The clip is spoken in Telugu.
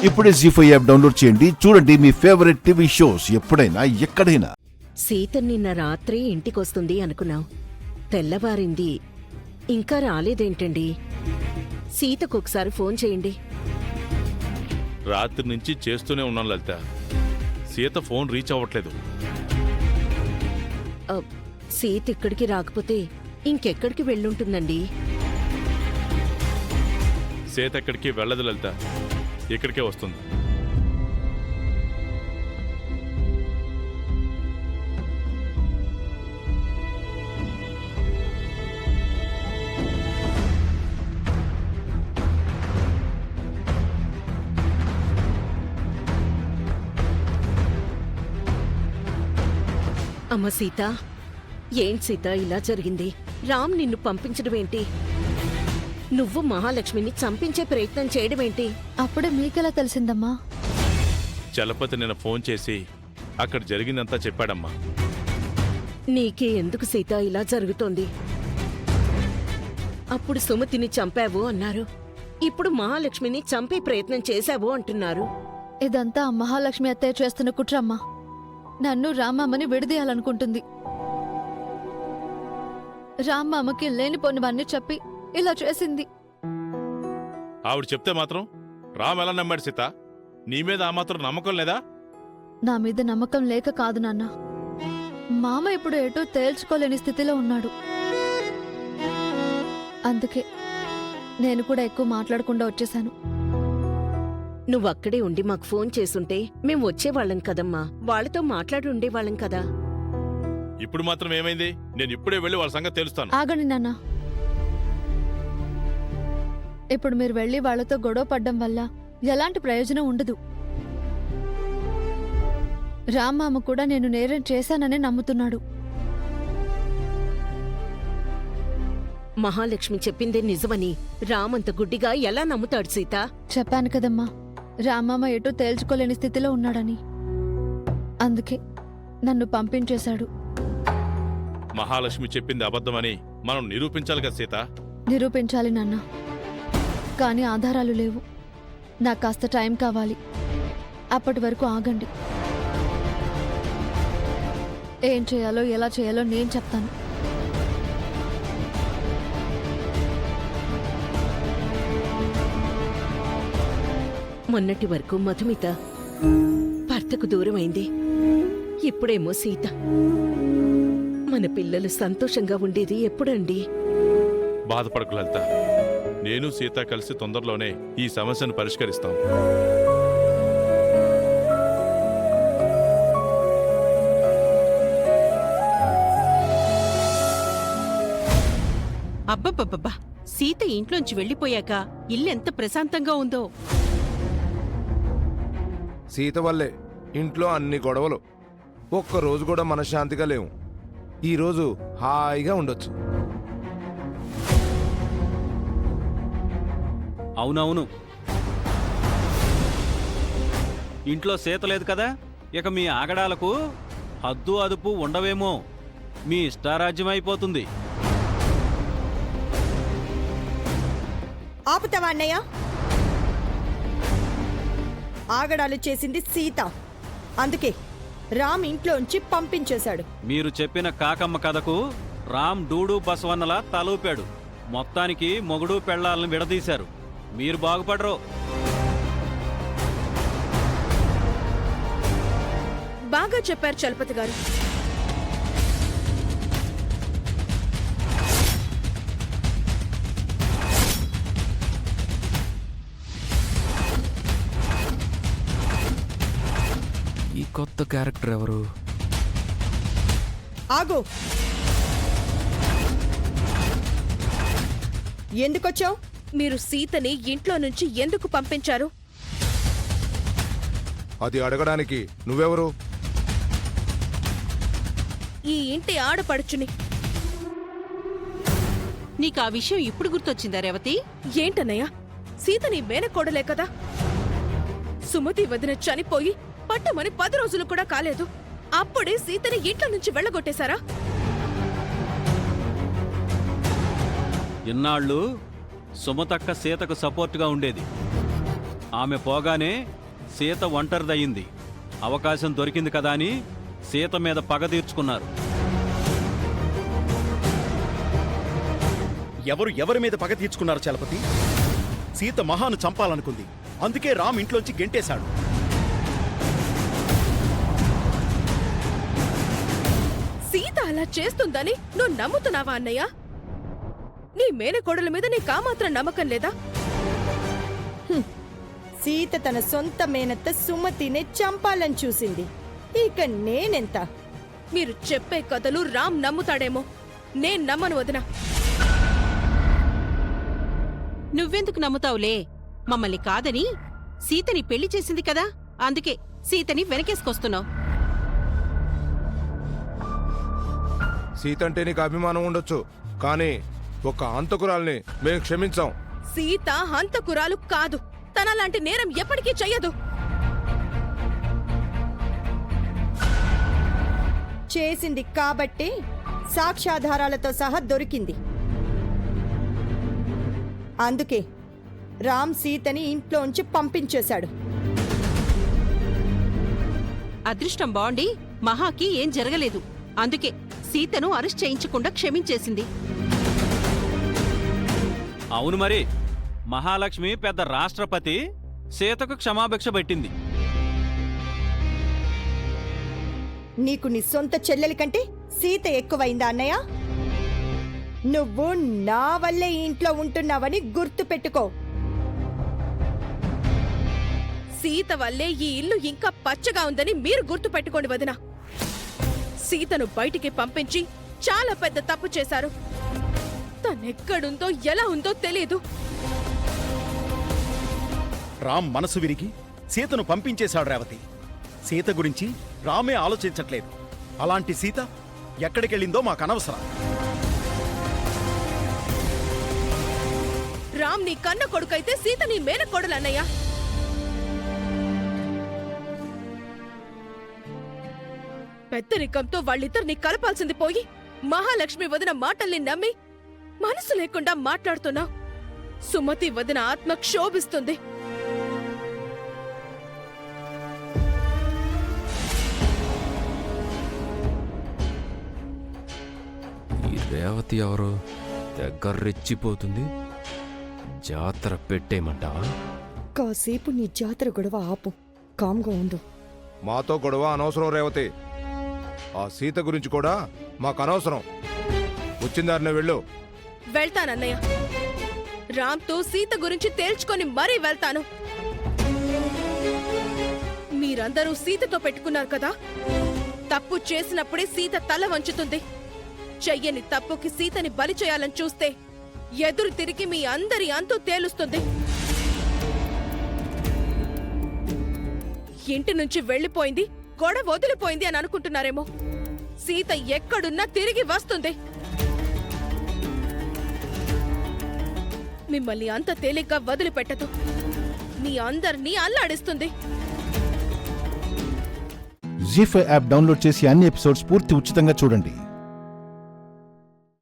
ఇప్పుడే జీ5 యాప్ డౌన్లోడ్ చేయండి. చూడండి మీ ఫేవరెట్ టీవీ షోస్ ఎప్పుడైనా ఎక్కడైనా. సీత నిన్న రాత్రి ఇంటికొస్తుంది అనుకున్నాం. తెల్లవారింది, ఇంకా రాలేదేంటండి? సీతకు ఒకసారి ఫోన్ చేయండి. రాత్రి నుంచి చేస్తూనే ఉన్నాను లలిత. సీత ఫోన్ రీచ్ అవ్వట్లేదు. సీత ఇక్కడికి రాకపోతే ఇంకెక్కడికి వెళ్ళుంటుందండి? సీత ఎక్కడికి వెళ్ళదు లలిత, ఇక్కడికే వస్తుంది. అమ్మ సీత, ఏంటి సీత ఇలా జరిగింది? రామ్ నిన్ను పంపించడమేంటి? నువ్వు మహాలక్ష్మిని చంపించే ప్రయత్నం చేయడమేంటి? అప్పుడే మీకెలా తెలిసిందమ్మా? చలపతి నిన్న ఫోన్ చేసి అక్కడ జరిగిందంతా చెప్పాడమ్మా. నీకే ఎందుకు సీత ఇలా జరుగుతోంది? అప్పుడు సుమతిని చంపావు అన్నారు, ఇప్పుడు మహాలక్ష్మిని చంపే ప్రయత్నం చేశావు అంటున్నారు. ఇదంతా ఆ మహాలక్ష్మి అత్తయ్య చేస్తున్న కుట్రమ్మా. నన్ను రామమ్మని విడదీయాలనుకుంటుంది. రామమ్మకి లేనిపోనివన్నీ చెప్పి ఇలా చేసింది. ఆవిడ చెప్తే మాత్రం రామ్ ఎలా నమ్మాడు సీత? నీ మీద ఆ మాత్రం నమ్మకం లేదా? నా మీద నమ్మకం లేక కాదు నాన్న. మామ ఇప్పుడు ఎటూ తేల్చుకోలేని స్థితిలో ఉన్నాడు. అందుకే నేను కూడా ఎక్కువ మాట్లాడకుండా వచ్చేశాను. నువ్వక్కడే ఉండి మాకు ఫోన్ చేసుంటే మేం వచ్చేవాళ్ళం కదమ్మా. వాళ్ళతో మాట్లాడి ఉండేవాళ్ళం కదా. ఇప్పుడు మాత్రం ఏమైంది? నేను ఇప్పుడే వెళ్ళి వాళ్ళ సంగతి తెలుస్తాను. ఆగండి నాన్న. ఇప్పుడు మీరు వెళ్ళి వాళ్లతో గొడవ పడ్డం వల్ల ఎలాంటి ప్రయోజనం ఉండదు. రామ్మామ కూడా నేను నేరం చేశాననే నమ్ముతున్నాడు. మహాలక్ష్మి చెప్పిందే నిజమని రామంత గుడ్డిగా ఎలా నమ్ముతాడు సీత? చెప్పాను కదమ్మా, రామ్మామ ఎటూ తేల్చుకోలేని స్థితిలో ఉన్నాడని. అందుకే నన్ను పంపించేశాడు. మహాలక్ష్మి చెప్పింది అబద్ధమని మనం నిరూపించాలి కదా సీత? నిరూపించాలి నాన్న, కానీ ఆధారాలు లేవు. నాకు కాస్త టైం కావాలి. అప్పటి వరకు ఆగండి. ఏం చేయాలో ఎలా చేయాలో నేను చెప్తాను. మొన్నటి వరకు మధుమిత భర్తకు దూరమైంది. ఇప్పుడేమో సీత. మన పిల్లలు సంతోషంగా ఉండేది ఎప్పుడండి? బాధపడకు లలిత, నేను సీత కలిసి తొందరలోనే ఈ సమస్యను పరిష్కరిస్తాం. అబ్బబ్బబ్బబ్బా, సీత ఇంట్లోంచి వెళ్ళిపోయాక ఇల్లెంత ప్రశాంతంగా ఉందో. సీత వల్లే ఇంట్లో అన్ని గొడవలు. ఒక్కరోజు కూడా మనశ్శాంతిగా లేవు. ఈరోజు హాయిగా ఉండొచ్చు. అవునవును, ఇంట్లో సీత లేదు కదా, ఇక మీ ఆగడాలకు హద్దు అదుపు ఉండవేమో. మీ ఇష్టారాజ్యం అయిపోతుంది. ఆపుతావా అన్నయ్య? ఆగడాలు చేసింది సీత. అందుకే రామ్ ఇంట్లోంచి పంపించేశాడు. మీరు చెప్పిన కాకమ్మ కథకు రామ్ డూడు బసవన్నలా తలూపాడు. మొత్తానికి మొగుడు పెళ్లాలను విడదీశారు. మీరు బాగుపడరు. బాగా చెప్పారు చలపతి గారు. ఈ కొత్త క్యారెక్టర్ ఎవరు? ఆగు. ఎందుకొచ్చావు? మీరు సీతని ఇంట్లో నుంచి ఎందుకు పంపించారు? అది అడగడానికి నువ్వెవరు? ఈ ఇంటి ఆడపడుచుని. నీకా విషయం ఇప్పుడు గుర్తొచ్చిందా రేవతి? ఏంటన్నయ్య, సీత నీ మేనకోడలే కదా. సుమతి వదిన చనిపోయి పట్టమని 10 రోజులు కూడా కాలేదు. అప్పుడే సీతని ఇంట్లో నుంచి వెళ్ళగొట్టేశారా? ఇన్నాళ్ళు సుమతక్క సీతకు సపోర్టుగా ఉండేది. ఆమె పోగానే సీత ఒంటరిదయ్యింది. అవకాశం దొరికింది కదా అని సీత మీద పగ తీర్చుకున్నారు. ఎవరి మీద పగ తీర్చుకున్నారు చలపతి? సీత మహాను చంపాలనుకుంది, అందుకే రామ్ ఇంట్లోంచి గెంటేశాడు. సీత అలా చేస్తుందని నువ్వు నమ్ముతున్నావా అన్నయ్య? నీ మేనకోడల మీద నీకామాత్రం నమ్మకం లేదా? సీత తన సొంత మేనత్త సుమతినే చంపాలని చూసింది. ఇక నేనెంత? మీరు చెప్పే కథలు రామ్ నమ్ముతాడేమో, నేను నమ్మను వదినా. నువ్వెందుకు నమ్ముతావులే? మమ్మల్ని కాదని సీతని పెళ్లి చేసింది కదా, అందుకే సీతని వెనకేసుకొస్తున్నావు. సీత అంటే నీకు అభిమానం ఉండొచ్చు, కానీ ఒక హంతకురాల్ని మేము క్షమించాం. సీత హంతకురాలు కాదు, తనలాంటి నేరం ఎప్పటికీ చెయ్యదు. చేసింది కాబట్టి సాక్ష్యాధారాలతో సహా దొరికింది. అందుకే రామ్ సీతని ఇంట్లోంచి పంపించేశాడు. అదృష్టం బాగుండి మహాకి ఏం జరగలేదు, అందుకే సీతను అరెస్ట్ చేయించకుండా క్షమించేసింది. అవును మరి, మహాలక్ష్మి పెద్ద రాష్ట్రపతి సీతకు క్షమాభిక్ష పెట్టింది. నీకు నీ సొంత చెల్లెలి కంటే సీత ఎక్కువైందా అన్నయ్య? నువ్వు నా వల్లే ఈ ఇంట్లో ఉంటున్నావని గుర్తు పెట్టుకో. సీత వల్లే ఈ ఇల్లు ఇంకా పచ్చగా ఉందని మీరు గుర్తు పెట్టుకోండి వదినా. సీతను బయటికి పంపించి చాలా పెద్ద తప్పు చేశారు. తనెక్కడుందో ఎలా ఉందో తెలీదు. రామ్ మనసు విరిగి సీతను పంపించేశాడు రేవతి. సీత గురించి రామే ఆలోచించట్లేదు. అలాంటి సీత ఎక్కడికెళ్ళిందో మాకనవసరం. రామ్ నీ కన్న కొడుకైతే సీత నీ మేనకోడలు అన్నయ్య. పెద్దరికంతో వాళ్ళిద్దరిని కలపాల్సింది పోయి మహాలక్ష్మి వదిన మాటల్ని నమ్మి మనసు లేకుండా మాట్లాడుతున్నావు. సుమతి వదిన ఆత్మ క్షోభిస్తుంది. ఈ రేవతి ఎవరు? దగ్గర రెచ్చిపోతుంది. జాతర పెట్టేయమంటావా? కాసేపు నీ జాతర గొడవ ఆపు, కామ్గా ఉండు. మాతో గొడవ అనవసరం రేవతి. ఆ సీత గురించి కూడా మాకు అనవసరం. వచ్చిందారినే వెళ్ళు. వెళ్తానన్నయ్య. రామ్తో సీత గురించి తేల్చుకొని మరీ వెళ్తాను. మీరందరూ సీతతో పెట్టుకున్నారు కదా, తప్పు చేసినప్పుడే సీత తల వంచుతుంది. చెయ్యని తప్పుకి సీతని బలి చేయాలని చూస్తే ఎదురు తిరిగి మీ అందరి అంతు తేలుస్తుంది. ఇంటి నుంచి వెళ్లిపోయింది, గొడవ వదిలిపోయింది అని అనుకుంటున్నారేమో. సీత ఎక్కడున్నా తిరిగి వస్తుంది. మిమ్మల్ని అంత తేలిగ్గా వదిలిపెట్టదు. మీ అందరినీ అల్లాడిస్తుంది. జీ5 యాప్ డౌన్లోడ్ చేసి అన్ని ఎపిసోడ్స్ పూర్తి ఉచితంగా చూడండి.